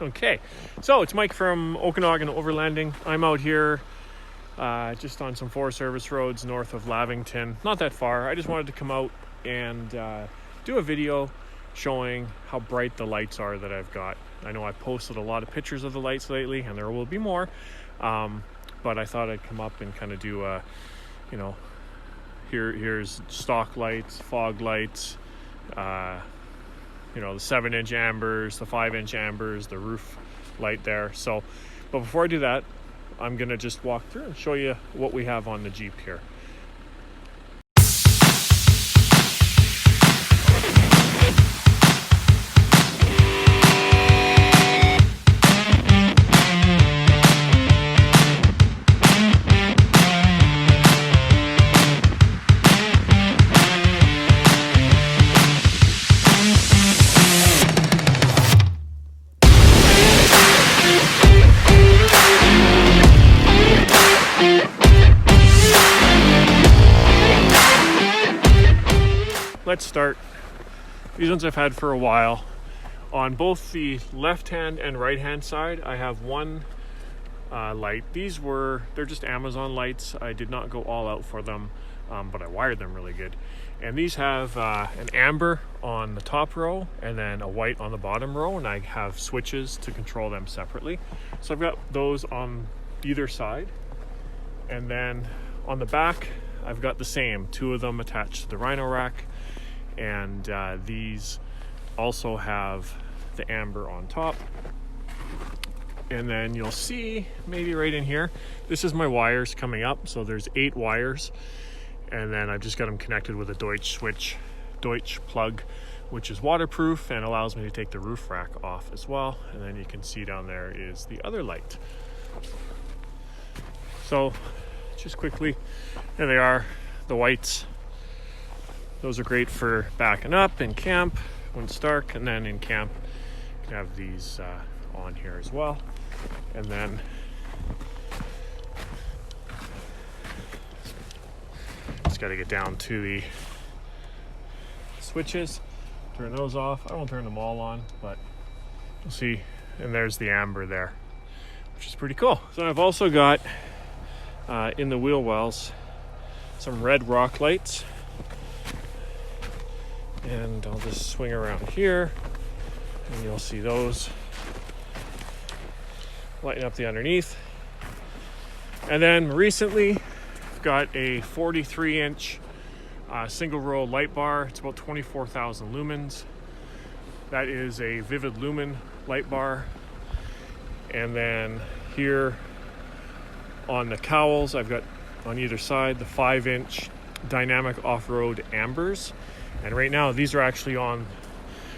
Okay, so it's Mike from Okanagan Overlanding. I'm out here just on some Forest Service roads north of Lavington. Not that far. I just wanted to come out and do a video showing how bright the lights are that I've got. I know I've posted a lot of pictures of the lights lately, and there will be more. But I thought I'd come up and kind of do a, here's stock lights, fog lights, the 7-inch ambers, the 5-inch ambers, the roof light there. So, but before I do that, I'm gonna just walk through and show you what we have on the Jeep here. Let's start. These ones I've had for a while. On both the left hand and right hand side, I have one light. They're just Amazon lights. I did not go all out for them, but I wired them really good. And these have an amber on the top row and then a white on the bottom row, and I have switches to control them separately. So I've got those on either side. And then on the back, I've got the same, two of them attached to the Rhino rack. And these also have the amber on top. And then you'll see maybe right in here, this is my wires coming up. So there's 8 wires, and then I've just got them connected with a Deutsch plug, which is waterproof and allows me to take the roof rack off as well. And then you can see down there is the other light. So just quickly, there they are, the whites. Those are great for backing up in camp when it's dark, and then in camp you can have these on here as well. And then just got to get down to the switches, turn those off. I won't turn them all on, but you'll see. And there's the amber there, which is pretty cool. So I've also got in the wheel wells some red rock lights. And I'll just swing around here and you'll see those lighting up the underneath. And then recently I've got a 43-inch single row light bar. It's about 24,000 lumens. That is a Vivid Lumen light bar. And then here on the cowls, I've got on either side the 5-inch dynamic off-road ambers. And right now, these are actually on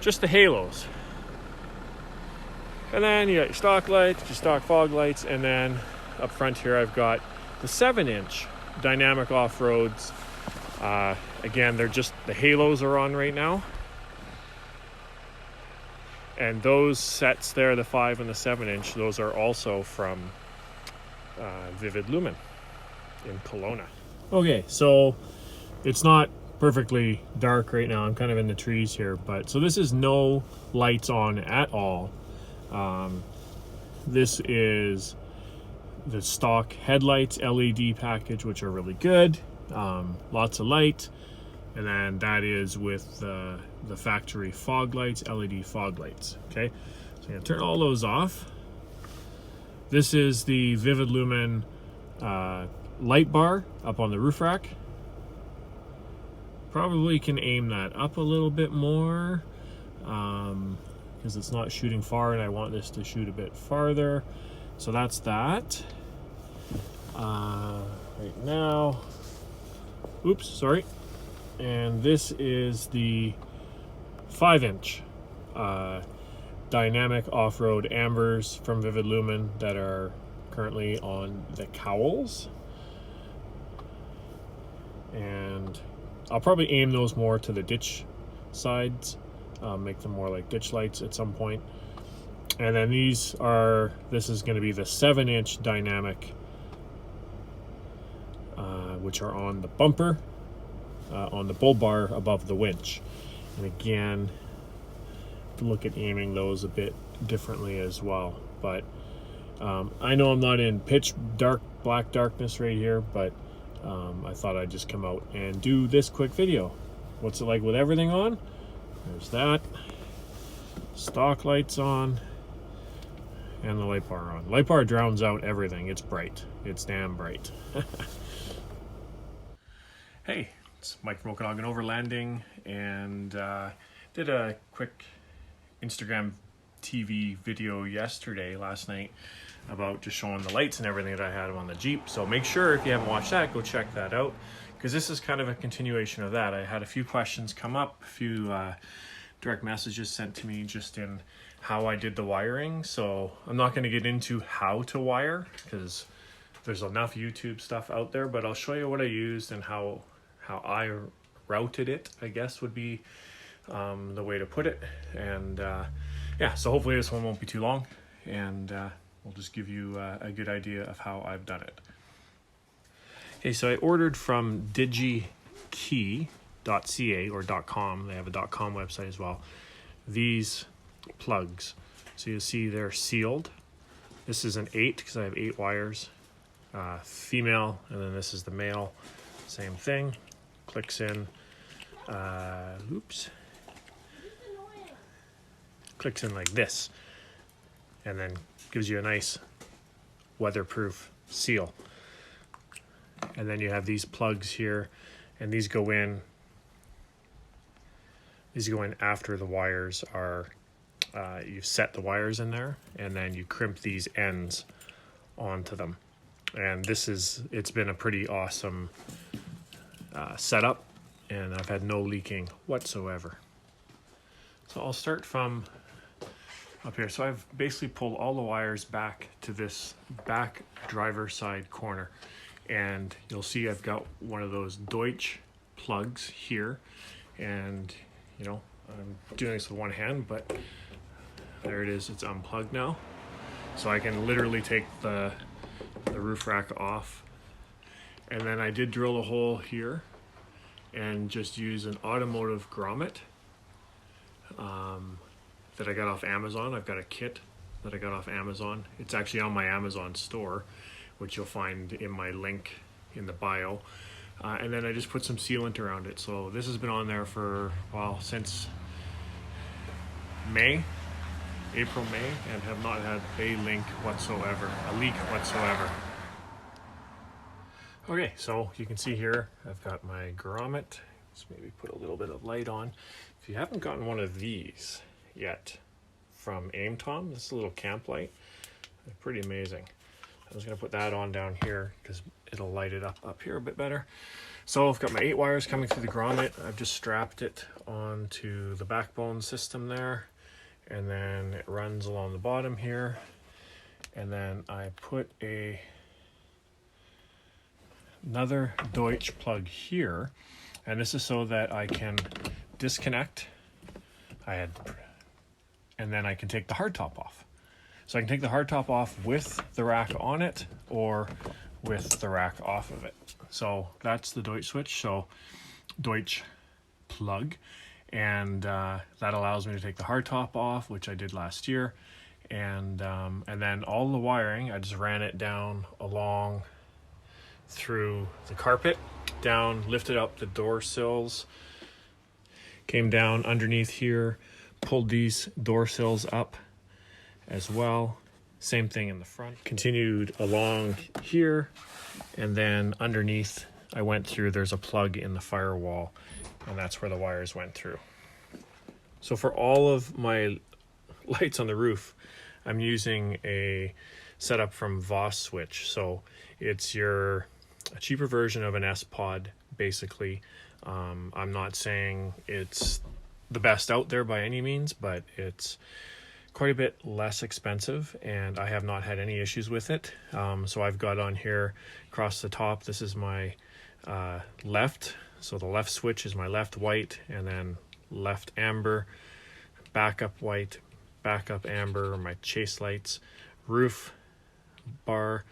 just the halos. And then you got your stock lights, your stock fog lights, and then up front here, I've got the 7-inch dynamic off-roads. Again, they're just, the halos are on right now. And those sets there, the 5 and the 7-inch, those are also from Vivid Lumen in Kelowna. Okay, so it's not perfectly dark right now. I'm kind of in the trees here, but so this is no lights on at all. This is the stock headlights LED package, which are really good. Lots of light. And then that is with the factory fog lights, LED fog lights. Okay, so I'm gonna turn all those off. This is the Vivid Lumen light bar up on the roof rack. Probably can aim that up a little bit more because it's not shooting far and I want this to shoot a bit farther. So that's that. Right now, oops, sorry. And this is the 5-inch dynamic off-road ambers from Vivid Lumen that are currently on the cowls. And I'll probably aim those more to the ditch sides, make them more like ditch lights at some point. And then this is going to be the 7-inch dynamic, which are on the bumper, on the bull bar above the winch. And again, look at aiming those a bit differently as well. But I know I'm not in pitch dark, black darkness right here, but I thought I'd just come out and do this quick video. What's it like with everything on? There's that. Stock lights on. And the light bar on. Light bar drowns out everything. It's bright. It's damn bright. Hey, it's Mike from Okanagan Overlanding, and did a quick Instagram TV video last night, about just showing the lights and everything that I had on the Jeep. So make sure, if you haven't watched that, go check that out, because this is kind of a continuation of that. I had a few questions come up, a few direct messages sent to me just in how I did the wiring. So I'm not going to get into how to wire, because there's enough YouTube stuff out there, but I'll show you what I used and how I routed it, I guess would be the way to put it. And yeah, so hopefully this one won't be too long, and we'll just give you a good idea of how I've done it. Okay, so I ordered from digikey.ca or .com. They have a .com website as well. These plugs. So you see they're sealed. This is an 8 because I have 8 wires. Female, and then this is the male. Same thing. Clicks in. Clicks in like this, and then gives you a nice weatherproof seal. And then you have these plugs here, and these go in after the wires are you've set the wires in there, and then you crimp these ends onto them. And it's been a pretty awesome setup, and I've had no leaking whatsoever. So I'll start from up here. So I've basically pulled all the wires back to this back driver's side corner, and you'll see I've got one of those Deutsch plugs here, and you know, I'm doing this with one hand, but there it is, it's unplugged now. So I can literally take the roof rack off, and then I did drill a hole here and just use an automotive grommet that I got off Amazon. I've got a kit that I got off Amazon. It's actually on my Amazon store, which you'll find in my link in the bio. And then I just put some sealant around it. So this has been on there for, well, since April, May, and have not had a leak whatsoever. Okay, so you can see here, I've got my grommet. Let's maybe put a little bit of light on. If you haven't gotten one of these yet from Aim Tom, this is a little camp light. They're pretty amazing. I'm just gonna put that on down here because it'll light it up here a bit better. So I've got my 8 wires coming through the grommet. I've just strapped it onto the backbone system there, and then it runs along the bottom here. And then I put another Deutsch plug here, and this is so that I can disconnect. And then I can take the hardtop off. So I can take the hardtop off with the rack on it, or with the rack off of it. So that's the Deutsch switch, so Deutsch plug. And that allows me to take the hardtop off, which I did last year. And then all the wiring, I just ran it down along through the carpet, down, lifted up the door sills, came down underneath here, pulled these door sills up as well. Same thing in the front. Continued along here, and then underneath I went through, there's a plug in the firewall, and that's where the wires went through. So for all of my lights on the roof, I'm using a setup from Voss Switch. So it's a cheaper version of an S-Pod, basically. I'm not saying it's the best out there by any means, but it's quite a bit less expensive, and I have not had any issues with it. So I've got on here across the top, this is my left. So the left switch is my left white, and then left amber, backup white, backup amber are my chase lights, roof bar,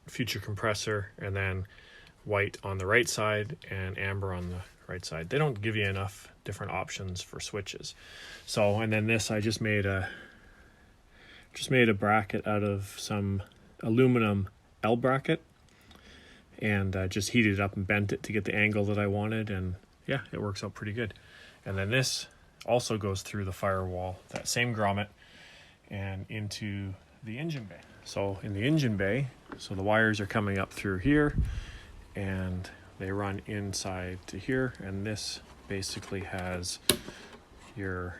future compressor, and then white on the right side and amber on the right side. They don't give you enough different options for switches. So, and then this, I just made a just made a bracket out of some aluminum L bracket, and just heated it up and bent it to get the angle that I wanted, and yeah, it works out pretty good. And then this also goes through the firewall, that same grommet, and into the engine bay. So in the engine bay, so the wires are coming up through here, and they run inside to here, and this basically has your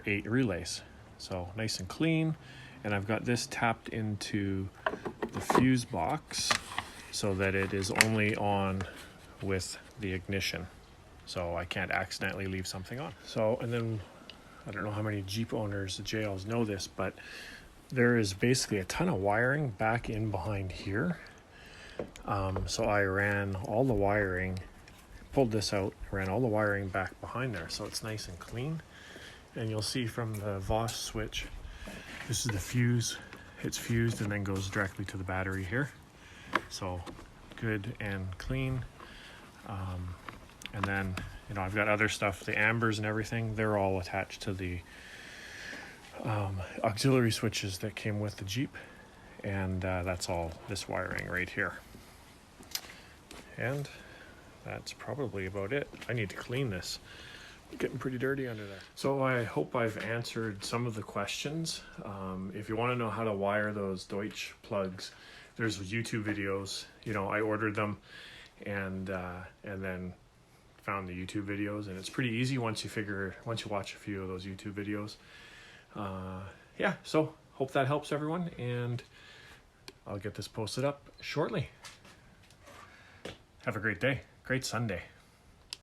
8 relays. So nice and clean. And I've got this tapped into the fuse box so that it is only on with the ignition, so I can't accidentally leave something on. So, and then I don't know how many Jeep owners, the JLs, know this, but there is basically a ton of wiring back in behind here. So I ran all the wiring, pulled this out, ran all the wiring back behind there, so it's nice and clean. And you'll see from the Voss switch, this is the fuse. It's fused and then goes directly to the battery here. So good and clean. And then, you know, I've got other stuff, the ambers and everything, they're all attached to the auxiliary switches that came with the Jeep. And that's all this wiring right here. And that's probably about it. I need to clean this. Getting pretty dirty under there. So I hope I've answered some of the questions. If you want to know how to wire those Deutsch plugs, there's YouTube videos. You know, I ordered them and then found the YouTube videos, and it's pretty easy once you watch a few of those YouTube videos. Yeah, so hope that helps everyone, and I'll get this posted up shortly. Have a great day. Great Sunday.